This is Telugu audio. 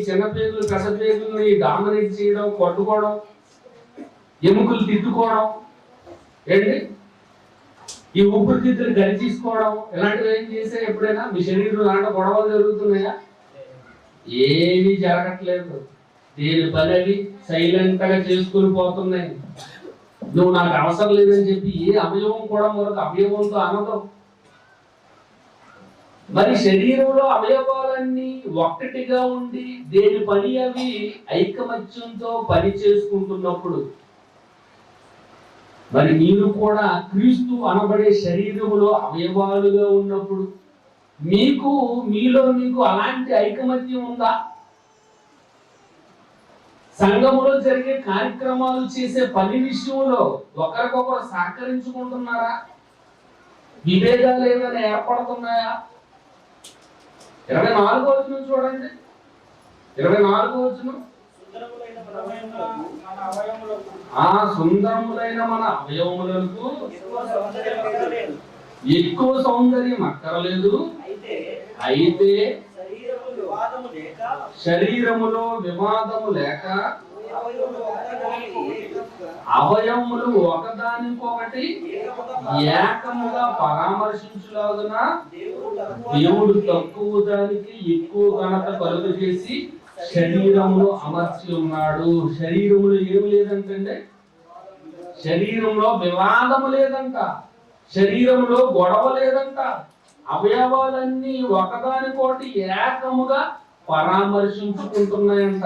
చిన్న పేగులు పెద్ద పేగుల్ని డామినేట్ చేయడం, కొట్టుకోవడం, ఎముకలు తిట్టుకోవడం, ఏంటి ఈ ఊపిరితిత్తులు గడిచేసుకోవడం, ఇలాంటివి ఏం చేసే ఎప్పుడైనా మీ శరీరంలో లాంటి గొడవలు జరుగుతున్నాయా? ఏమీ జరగట్లేదు. దేని పని అవి సైలెంట్ గా చేసుకుని పోతున్నాయి. నువ్వు నాకు అవసరం లేదని చెప్పి ఏ అవయవం కూడా మరొక అవయవంతో అనదు. మరి శరీరంలో అవయవాలన్నీ ఒక్కటిగా ఉండి దేని పని అవి ఐకమత్యంతో పని చేసుకుంటున్నప్పుడు మరి మీరు కూడా క్రీస్తు అనబడే శరీరములో అవయవాలుగా ఉన్నప్పుడు మీలో మీకు అలాంటి ఐకమత్యం ఉందా? సంఘములో జరిగే కార్యక్రమాలు చేసే పని విషయంలో ఒకరికొకరు సహకరించుకుంటున్నారా? విభేదాలు ఏమైనా ఏర్పడుతున్నాయా? 24వ వచనం చూడండి. 24వ వచనం, సుందరములైన మన అవయవములకు ఎక్కువ సౌందర్యం అక్కర్లేదు. అయితే శరీరములో వివాదము లేక అవయవములు ఒకదానికొకటి ఏకముగా పరామర్శించులాగున దేవుడు తక్కువ దానికి ఎక్కువ ఘనత కలుగు చేసి శరీరములో అమర్చి ఉన్నాడు. శరీరములో ఏమి లేదంటే, శరీరంలో వివాదము లేదంట, శరీరంలో గొడవ లేదంట, అవయవాలన్నీ ఒకదానికోటి ఏకముగా పరామర్శించుకుంటున్నాయంట.